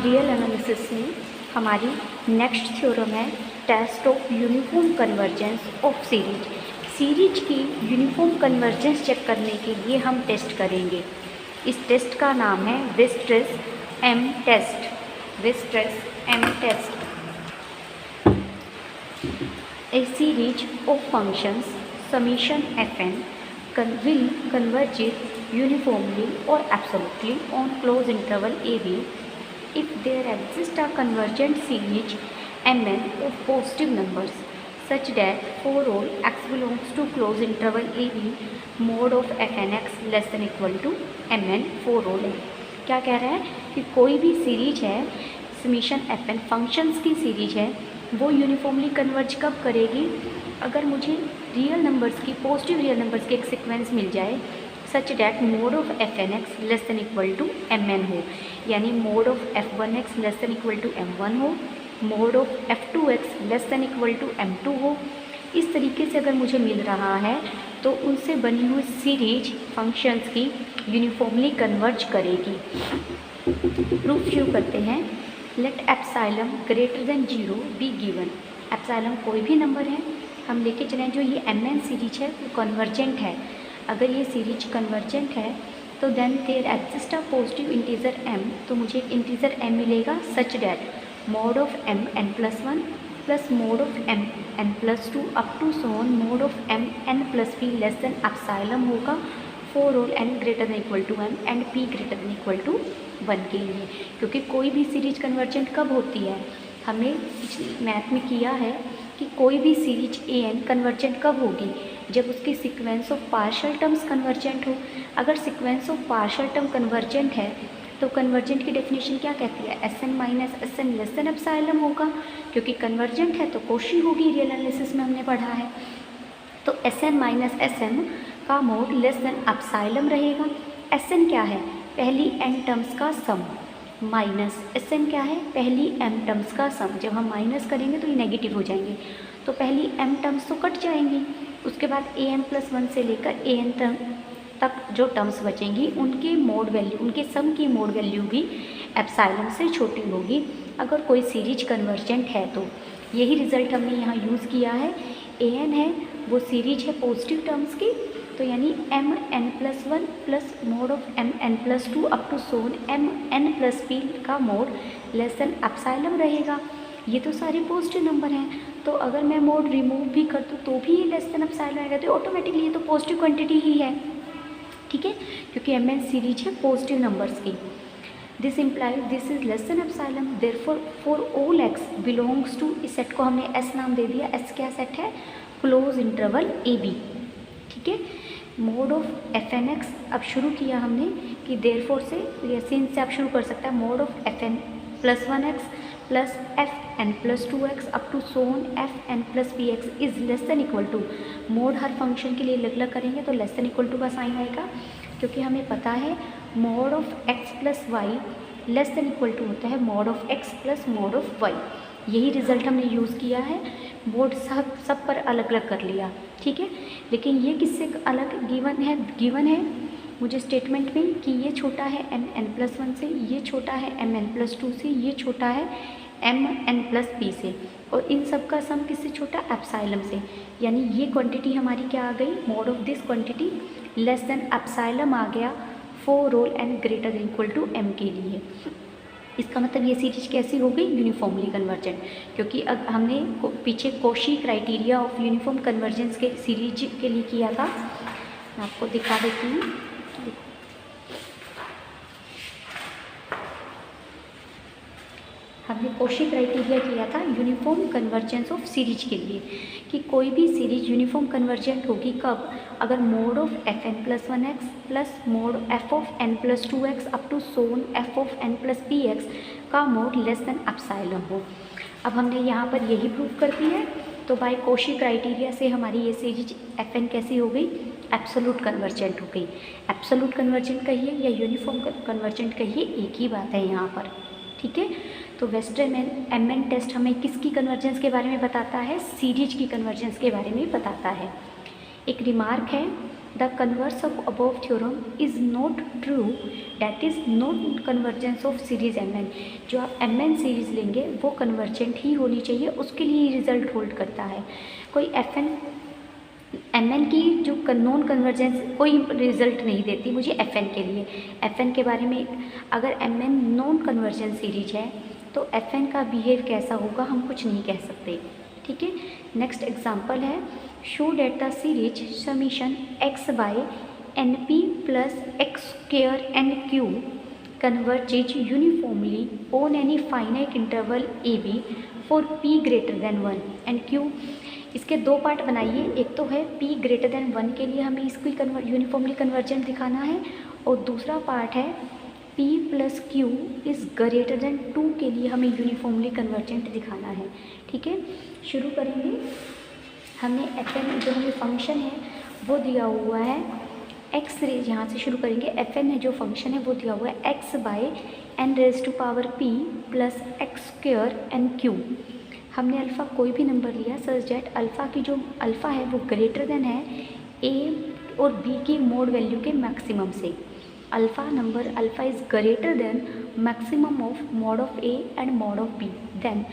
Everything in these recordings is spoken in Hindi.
रियल एनालिसिस में हमारी नेक्स्ट थ्योरम है test of uniform convergence of series की यूनिफॉर्म कन्वर्जेंस चेक करने के लिए हम टेस्ट करेंगे। इस टेस्ट का नाम है Weierstrass M test. A series of functions summation fn will converge uniformly or absolutely on closed interval ab if there exists a convergent series mn of positive numbers such that for all x belongs to closed interval ab mod of fn x less than equal to mn for all n। क्या कह रहा है कि कोई भी सीरीज है समीशन fn फंक्शंस की सीरीज है वो यूनिफॉर्मली कन्वर्ज कब करेगी, अगर मुझे रियल नंबर्स की पॉजिटिव रियल नंबर्स की एक सीक्वेंस मिल जाए such that mod of F N x less than equal to m n हो, यानी mod of f one x less than equal to m one हो, mod of f two x less than equal to m two हो। इस तरीके से अगर मुझे मिल रहा है तो उनसे बनी हुई सीरीज फंक्शंस की यूनिफॉर्मली कन्वर्ज करेगी। प्रूफ शुरू करते हैं। Let epsilon greater than 0 be given. Epsilon कोई भी नंबर है, हम लेके चलें जो ये एम एन सीरीज है वो कन्वर्जेंट है। अगर ये सीरीज कन्वर्जेंट है तो then there exist a positive integer m, तो मुझे एक इंटीजर m मिलेगा such that mod of m n plus one plus mod of m n plus two up to so on mod of m n plus p less than epsilon होगा for all n greater than equal to m and p greater than equal to 1 के लिए। क्योंकि कोई भी सीरीज कन्वर्जेंट कब होती है, हमने मैथ में किया है कि कोई भी सीरीज an कन्वर्जेंट कब होगी, जब उसकी sequence of partial terms convergent हो। अगर sequence of partial term convergent है तो कन्वर्जेंट की डेफिनेशन क्या कहती है, S N minus S N less than epsilon होगा। क्योंकि कन्वर्जेंट है तो कोशी होगी, रियल एनालिसिस में हमने पढ़ा है। तो S N minus S N का मोड लेस देन एप्सिलॉन रहेगा। एस एन क्या है, पहली n टर्म्स का सम, माइनस एस एन क्या है, पहली m टर्म्स का सम। जब हम माइनस करेंगे तो ये नेगेटिव हो जाएंगे, तो पहली m टर्म्स तो कट जाएंगी। उसके बाद a n प्लस वन से लेकर a n तक जो टर्म्स बचेंगी उनके मोड वैल्यू, उनके सम की मोड वैल्यू भी एप्सिलॉन से छोटी होगी अगर कोई सीरीज कन्वर्जेंट है तो। यही रिजल्ट हमने यहाँ यूज़ किया है। a n है वो सीरीज है पॉजिटिव टर्म्स की, तो यानी m n plus one plus mod of m n plus two up to so on m n plus p का मोड लेस देन एप्सिलॉन रहेगा। ये तो सारे पॉजिटिव नंबर हैं, तो अगर मैं मोड रिमूव भी कर दूँ तो भी ये लेस देन एप्सिलॉन रहेगा, तो ऑटोमेटिकली ये तो पॉजिटिव क्वांटिटी ही है। ठीक है, क्योंकि m n सीरीज है पॉजिटिव नंबर्स की। This implies this is less than epsilon, therefore for all x belongs to, इस सेट को हमने s नाम दे दिया। s क्या सेट है, क्लोज इंटरवल ए बी। ठीक है, mod of F N X अब शुरू किया हमने कि देयरफॉर से या सिंस से आप शुरू कर सकता है। Mod of F N plus one X plus F N plus two X up to so on F N plus P X is less than equal to. Mod हर फंक्शन के लिए अलग अलग करेंगे तो लेस देन इक्वल टू का साइन आएगा, क्योंकि हमें पता है mod of X plus Y less than equal to होता है mod of X plus mod of Y. यही रिजल्ट हमने यूज़ किया है। मोड सब पर अलग अलग कर लिया। ठीक है, लेकिन ये किससे अलग गिवन है मुझे स्टेटमेंट में कि ये छोटा है m n प्लस वन से, ये छोटा है m n प्लस टू से, ये छोटा है m n प्लस p से, और इन सब का सम किससे छोटा, एप्सिलॉन से। यानी ये क्वांटिटी हमारी क्या आ गई, mod of this quantity less than epsilon आ गया for all n greater than equal to m के लिए। इसका मतलब ये सीरीज कैसी हो गई, यूनिफॉर्मली कन्वर्जेंट, क्योंकि अब हमने पीछे Cauchy criteria of uniform convergence के सीरीज के लिए किया था। मैं आपको दिखा देती हूँ। हमने कोशी क्राइटेरिया किया था यूनिफॉर्म कन्वर्जेंस ऑफ सीरीज के लिए कि कोई भी सीरीज यूनिफॉर्म कन्वर्जेंट होगी कब, अगर mod of F N plus one X plus mod F of N plus two X up to so on F of N plus P X का मोड लेस देन एप्सिलॉन हो। अब हमने यहाँ पर यही प्रूव कर दी है, तो बाय कोशी क्राइटेरिया से हमारी ये सीरीज एफ एन कैसी हो गई, एब्सोल्यूट कन्वर्जेंट हो गई। एब्सोल्यूट कन्वर्जेंट कहिए या यूनिफॉर्म कन्वर्जेंट कहिए, एक ही बात है यहाँ पर। ठीक है, तो वेस्टर्न एम एन टेस्ट हमें किसकी कन्वर्जेंस के बारे में बताता है, सीरीज की कन्वर्जेंस के बारे में बताता है। एक रिमार्क है the converse of above theorem is not true, that is not convergence of series M N. जो आप एम एन सीरीज लेंगे वो कन्वर्जेंट ही होनी चाहिए, उसके लिए रिजल्ट होल्ड करता है। कोई एफ एन एम एन की जो नॉन कन्वर्जेंस कोई रिजल्ट नहीं देती मुझे एफ एन के लिए। एफ एन के बारे में अगर M N non convergence series है तो एफ एन का बिहेव कैसा होगा हम कुछ नहीं कह सकते, ठीक है। नेक्स्ट एग्जांपल है, show that the series summation X by N P plus X square N Q converges uniformly on any finite interval a b for p greater than 1 and q। इसके दो पार्ट बनाइए, एक तो है p ग्रेटर देन 1 के लिए हमें इसको यूनिफॉर्मली कन्वर्जेंट दिखाना है, और दूसरा पार्ट है p plus Q is greater than 2 के लिए हमें यूनिफॉर्मली कन्वर्जेंट दिखाना है, ठीक है। शुरू करेंगे, हमने एफ एन जो हमें फंक्शन है वो दिया हुआ है एक्स रेज, यहाँ से शुरू करेंगे। एफ एन है जो फंक्शन है वो दिया हुआ है X by N raise to power P plus X square N Q. हमने अल्फ़ा कोई भी नंबर लिया सच डेट अल्फ़ा की जो अल्फ़ा है वो ग्रेटर देन है ए और बी की मोड वैल्यू के मैक्सिमम से। Alpha number alpha is greater than maximum of mod of A and mod of B, then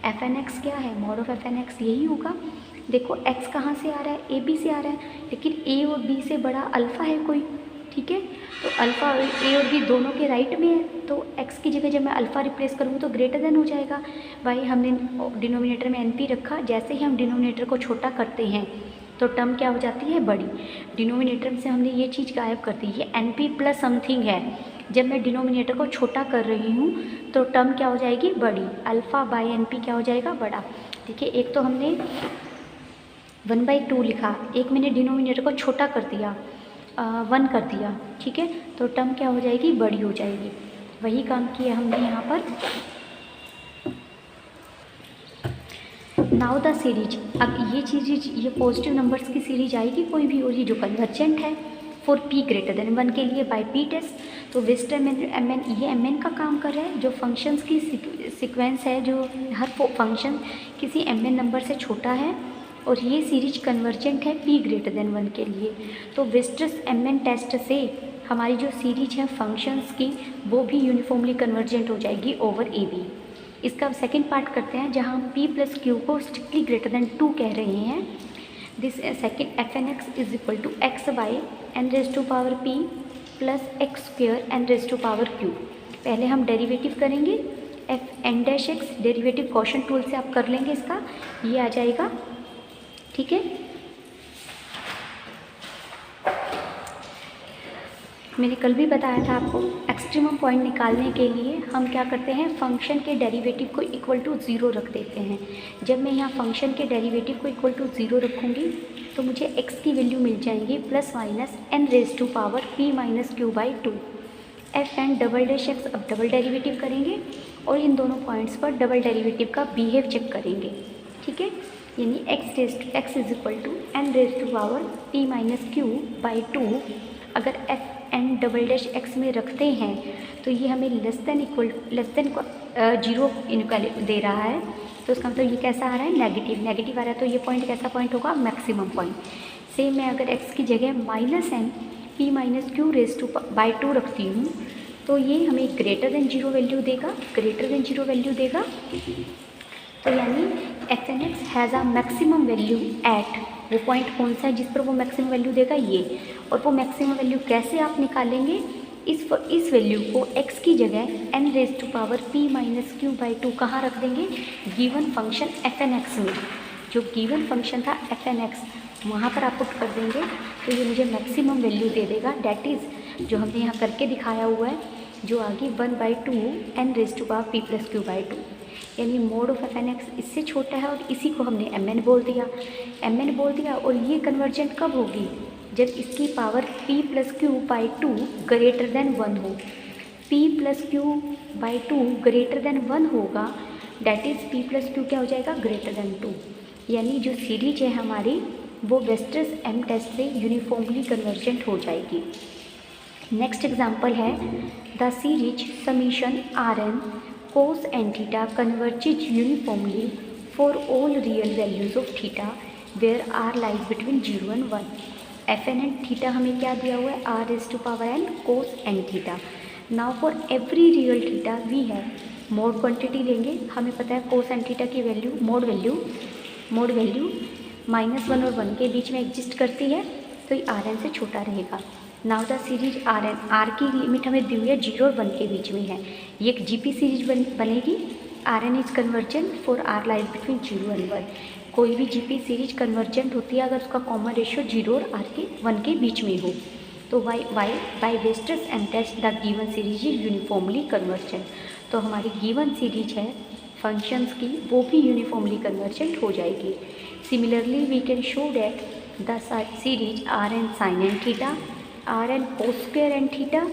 F N X क्या है, mod of F N X यही होगा। देखो x कहाँ से आ रहा है, ए बी से आ रहा है, लेकिन a और b से बड़ा अल्फ़ा है कोई, ठीक है। तो अल्फ़ा a और b दोनों के राइट में है, तो x की जगह जब मैं अल्फ़ा रिप्लेस करूँ तो ग्रेटर देन हो जाएगा। भाई हमने डिनोमिनेटर में np रखा, जैसे ही हम डिनोमिनेटर को छोटा करते हैं तो टर्म क्या हो जाती है, बड़ी। डिनोमिनेटर से हमने ये चीज़ गायब कर दी, ये np प्लस समथिंग है। जब मैं डिनोमिनेटर को छोटा कर रही हूँ तो टर्म क्या हो जाएगी, बड़ी। अल्फ़ा बाय np क्या हो जाएगा, बड़ा। देखिए एक तो हमने 1/2 लिखा, एक मैंने डिनोमिनेटर को छोटा कर दिया 1 कर दिया, ठीक है, तो टर्म क्या हो जाएगी, बड़ी हो जाएगी। वही काम किया हमने यहाँ पर। नाउ द सीरीज, अब ये चीज़ ये पॉजिटिव नंबर्स की सीरीज आएगी कोई भी, और ये जो कन्वर्जेंट है फॉर p ग्रेटर देन 1 के लिए बाय p टेस्ट। तो वेस्ट एम एन ये एम एन का काम कर रहा है, जो फंक्शंस की सीक्वेंस है, जो हर फंक्शन किसी एम एन नंबर से छोटा है, और ये सीरीज कन्वर्जेंट है p ग्रेटर देन 1 के लिए। तो वेस्टर्स एम एन टेस्ट से हमारी जो सीरीज है फंक्शंस की वो भी यूनिफॉर्मली कन्वर्जेंट हो जाएगी ओवर ए बी। इसका सेकंड पार्ट करते हैं, जहाँ हम p प्लस क्यू को स्ट्रिक्टली ग्रेटर देन 2 कह रहे हैं। This second F N X is equal to X by N raise to power p plus X square N raise to power Q. पहले हम डेरिवेटिव करेंगे, F N dash X derivative quotient tool से आप कर लेंगे, इसका ये आ जाएगा, ठीक है। मैंने कल भी बताया था आपको, एक्सट्रीमम पॉइंट निकालने के लिए हम क्या करते हैं, फंक्शन के डेरिवेटिव को इक्वल टू 0 रख देते हैं। जब मैं यहाँ फंक्शन के डेरिवेटिव को इक्वल टू 0 रखूँगी तो मुझे x की वैल्यू मिल जाएगी plus minus N raise to power p minus Q by 2। F N double dash X, अब डबल डेरिवेटिव करेंगे और इन दोनों पॉइंट्स पर डबल डेरिवेटिव का बिहेव चेक करेंगे, ठीक है। यानी x is equal to N raise to power p minus Q by 2। अगर F N double dash X में रखते हैं तो ये हमें लेस देन 0 दे रहा है, तो इसका मतलब ये कैसा आ रहा है, नेगेटिव आ रहा है। तो ये पॉइंट कैसा पॉइंट होगा, मैक्सिमम पॉइंट। सेम मैं अगर x की जगह minus N p minus Q raise to by 2 रखती हूँ तो ये हमें ग्रेटर देन 0 वैल्यू देगा, तो यानी F N X has a maximum value at, वो पॉइंट कौन सा है जिस पर वो मैक्सिमम वैल्यू देगा, ये। और वो मैक्सिमम वैल्यू कैसे आप निकालेंगे, इस वैल्यू को x की जगह n raise to power p minus Q by 2 कहाँ रख देंगे, given function F N X में। जो गिवन फंक्शन था एफ एन एक्स वहाँ पर आप पुट कर देंगे तो ये मुझे मैक्सिमम वैल्यू दे देगा, डैट इज़ जो हमने यहाँ करके दिखाया हुआ है, जो आगे 1/2 n raise to power p plus Q by 2। यानी mod of F N X इससे छोटा है और इसी को हमने एम एन बोल दिया। और ये कन्वर्जेंट कब होगी, जब इसकी power p plus Q by 2 greater than 1 हो। p plus Q by 2 greater than 1 होगा, that is p plus Q क्या हो जाएगा, ग्रेटर देन 2। यानी जो सीरीज है हमारी वो वेस्टर्स एम टेस्ट से यूनिफॉर्मली कन्वर्जेंट हो जाएगी। नेक्स्ट एग्जाम्पल है, the series summation r n cos and theta converges uniformly for all real values of theta where r lies between 0 and 1। F n and theta हमें क्या दिया हुआ है, r raise to power n cos n theta. Now for every real theta we have mod quantity लेंगे, हमें पता है कोस एन थीटा की वैल्यू मोड वैल्यू -1 और 1 के बीच में एग्जिस्ट करती है, तो ये आर एन से छोटा रहेगा। Now the series r n, r की लिमिट हमें दी हुई है 0 और 1 के बीच में है, ये एक जीपी सीरीज बनेगी। R n is convergent for r lies between 0 and 1। कोई भी जीपी सीरीज कन्वर्जेंट होती है अगर उसका कॉमन रेशियो 0 और आर के 1 के बीच में हो। तो by Weierstrass M test the given series is uniformly convergent. तो हमारी गिवन सीरीज है फंक्शंस की, वो भी यूनिफॉर्मली कन्वर्जेंट हो जाएगी। Similarly we can show that the series r n sine n theta, r n cos square n theta,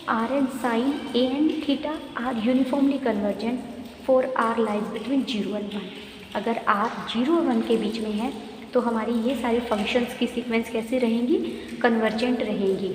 r n sine a n theta are uniformly convergent for r lies between 0 and 1। अगर आर 0 और 1 के बीच में है तो हमारी ये सारी फंक्शंस की सीक्वेंस कैसे रहेंगी, कन्वर्जेंट रहेंगी।